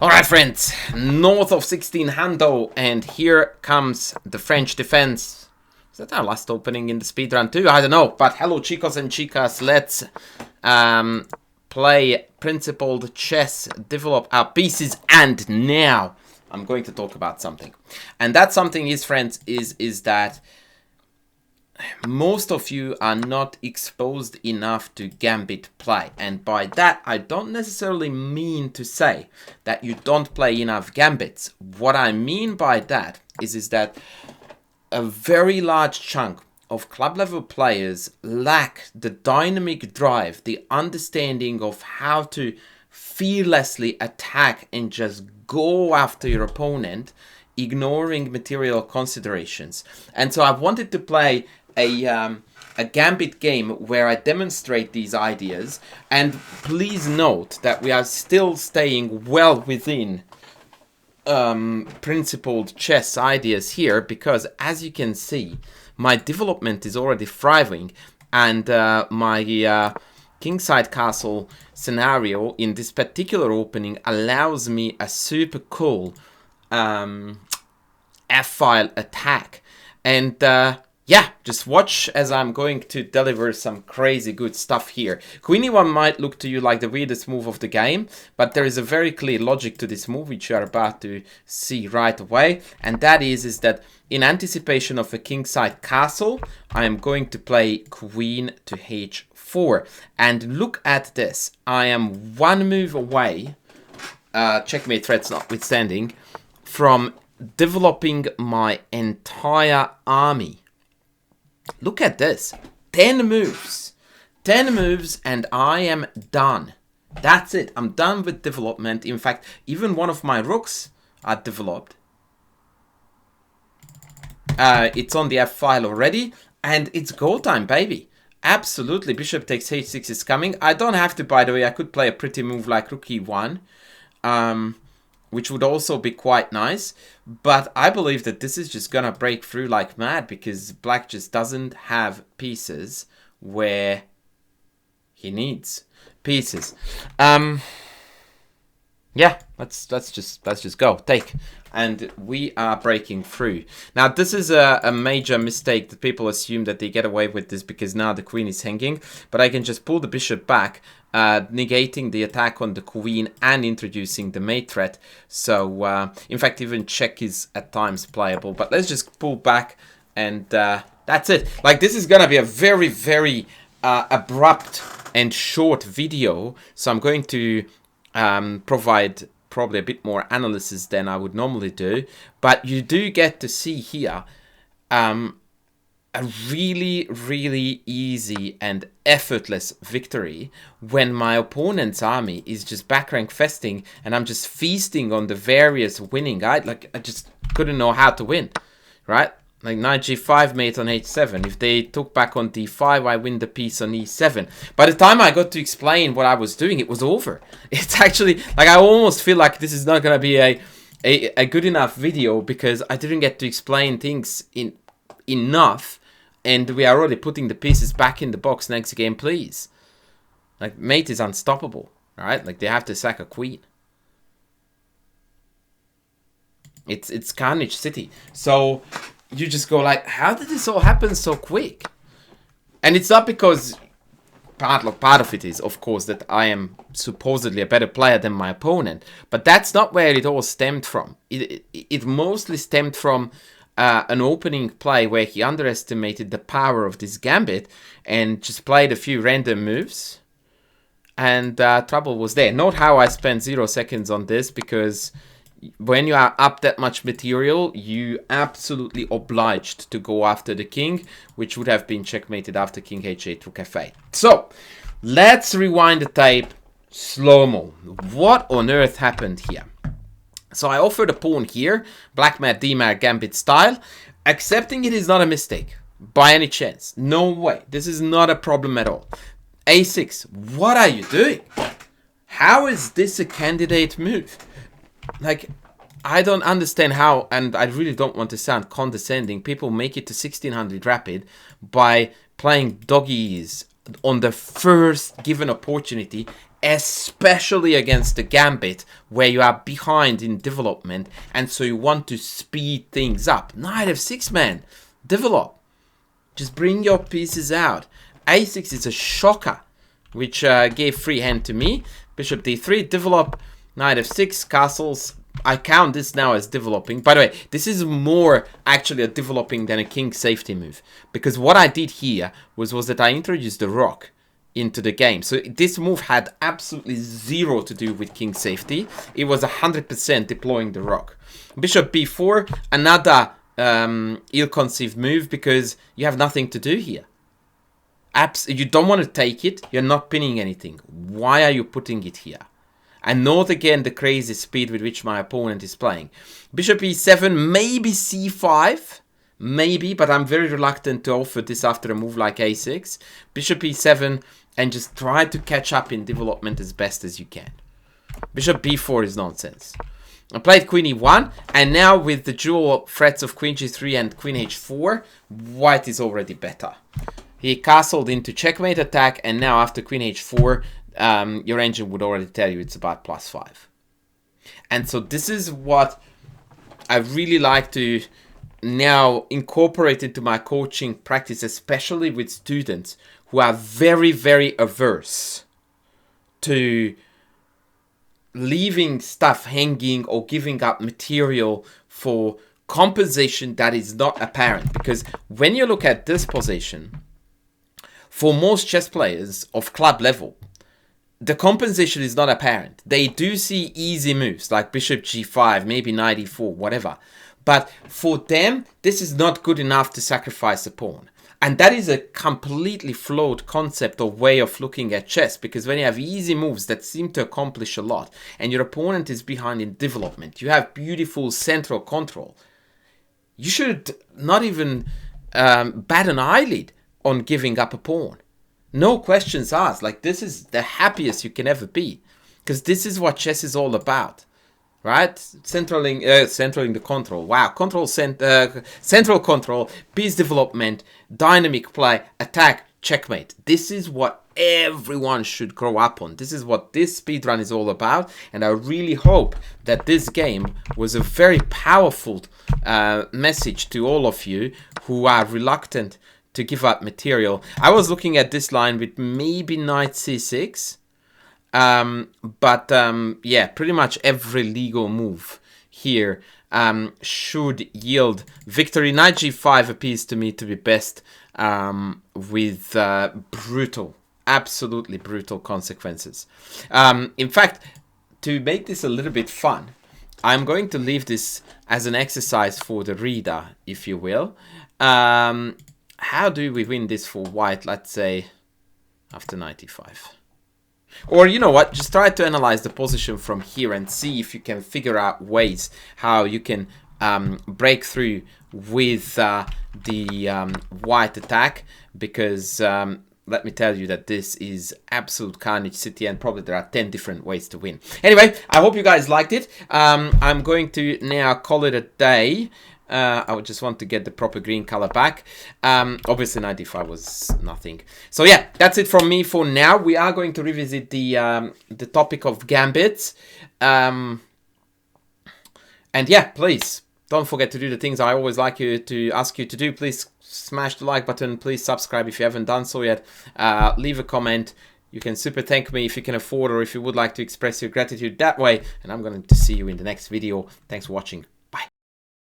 Alright friends, north of 16 Hando, and here comes the French defense. Is that our last opening in the speedrun too? I don't know, but hello chicos and chicas, let's play principled chess, develop our pieces, and now I'm going to talk about something. And that something is, friends, is that most of you are not exposed enough to gambit play, and by that I don't necessarily mean to say that you don't play enough gambits. What I mean by that is that a very large chunk of club level players lack the dynamic drive, the understanding of how to fearlessly attack and just go after your opponent, ignoring material considerations. And so I wanted to play a gambit game where I demonstrate these ideas, and please note that we are still staying well within principled chess ideas here, because as you can see, my development is already thriving, and my kingside castle scenario in this particular opening allows me a super cool f-file attack. And yeah, just watch as I'm going to deliver some crazy good stuff here. Queen e1 might look to you like the weirdest move of the game, but there is a very clear logic to this move, which you are about to see right away. And that is that in anticipation of a kingside castle, I am going to play queen to h4. And look at this. I am one move away, checkmate threats notwithstanding, from developing my entire army. Look at this. 10 moves. 10 moves and I am done. That's it. I'm done with development. In fact, even one of my rooks are developed. It's on the F file already. And it's go time, baby. Absolutely. Bishop takes h6 is coming. I don't have to, by the way. I could play a pretty move like rook e1. Which would also be quite nice. But I believe that this is just gonna break through like mad, because black just doesn't have pieces where he needs pieces. Yeah, let's just go. Take. And we are breaking through. Now, this is a major mistake that people assume that they get away with this because now the queen is hanging. But I can just pull the bishop back, negating the attack on the queen and introducing the mate threat. So, in fact, even check is at times playable. But let's just pull back, and that's it. Like, this is going to be a very, very abrupt and short video. So I'm going to provide probably a bit more analysis than I would normally do, but you do get to see here a really, really easy and effortless victory when my opponent's army is just back rank festing and I'm just feasting on the various winning. I just couldn't know how to win, right? Like knight g5 mate on h7. If they took back on d5, I win the piece on e7. By the time I got to explain what I was doing, it was over. It's actually, like, I almost feel like this is not going to be a good enough video because I didn't get to explain things enough. And we are already putting the pieces back in the box next game, please. Like, mate is unstoppable, alright? Like, they have to sack a queen. It's Carnage City. So you just go like, how did this all happen so quick? And it's not because part of it is, of course, that I am supposedly a better player than my opponent. But that's not where it all stemmed from. It mostly stemmed from an opening play where he underestimated the power of this gambit and just played a few random moves. And trouble was there. Note how I spent 0 seconds on this, because when you are up that much material, you absolutely obliged to go after the king, which would have been checkmated after king h8 rook f8. So, let's rewind the tape slow-mo. What on earth happened here? So I offered a pawn here, Blackmar-Diemer Gambit style. Accepting it is not a mistake, by any chance. No way. This is not a problem at all. a6. What are you doing? How is this a candidate move? Like, I don't understand how, and I really don't want to sound condescending, people make it to 1600 rapid by playing doggies on the first given opportunity, especially against the gambit where you are behind in development, and so you want to speed things up. Knight f6, man, develop, just bring your pieces out. a6 is a shocker, which gave free hand to me. Bishop d3, develop, knight f6, castles. I count this now as developing. By the way, this is more actually a developing than a king safety move, because what I did here was that I introduced the rook into the game. So this move had absolutely zero to do with king safety. It was 100% deploying the rook. Bishop b4, another ill-conceived move, because you have nothing to do here. You don't want to take it. You're not pinning anything. Why are you putting it here? And note again the crazy speed with which my opponent is playing. Bishop e7, maybe c5. Maybe, but I'm very reluctant to offer this after a move like a6. Bishop e7, and just try to catch up in development as best as you can. Bishop b4 is nonsense. I played queen e1, and now with the dual threats of queen g3 and queen h4, white is already better. He castled into checkmate attack, and now after queen h4, your engine would already tell you it's about +5. And so this is what I really like to now incorporate into my coaching practice, especially with students who are very, very averse to leaving stuff hanging or giving up material for compensation that is not apparent. Because when you look at this position, for most chess players of club level, the compensation is not apparent. They do see easy moves like bishop g5, maybe knight e4, whatever. But for them, this is not good enough to sacrifice a pawn. And that is a completely flawed concept or way of looking at chess, because when you have easy moves that seem to accomplish a lot and your opponent is behind in development, you have beautiful central control, you should not even bat an eyelid on giving up a pawn. No questions asked. Like, this is the happiest you can ever be, because this is what chess is all about. Right? Centraling the control. Wow. Central control, piece development, dynamic play, attack, checkmate. This is what everyone should grow up on. This is what this speedrun is all about. And I really hope that this game was a very powerful message to all of you who are reluctant to give up material. I was looking at this line with maybe knight c6. Yeah, pretty much every legal move here should yield victory. Knight g5 appears to me to be best with brutal, absolutely brutal consequences. In fact, to make this a little bit fun, I'm going to leave this as an exercise for the reader, if you will. How do we win this for white, let's say, after 95? Or, you know what, just try to analyze the position from here and see if you can figure out ways how you can break through with the white attack, because let me tell you that this is absolute carnage city, and probably there are 10 different ways to win. Anyway, I hope you guys liked it. I'm going to now call it a day. I would just want to get the proper green color back. Obviously 95 was nothing. So yeah, that's it from me for now. We are going to revisit the topic of gambits. And yeah, please don't forget to do the things I always like to ask you to do. Please smash the like button. Please subscribe if you haven't done so yet. Leave a comment. You can super thank me if you can afford, or if you would like to express your gratitude that way. And I'm going to see you in the next video. Thanks for watching.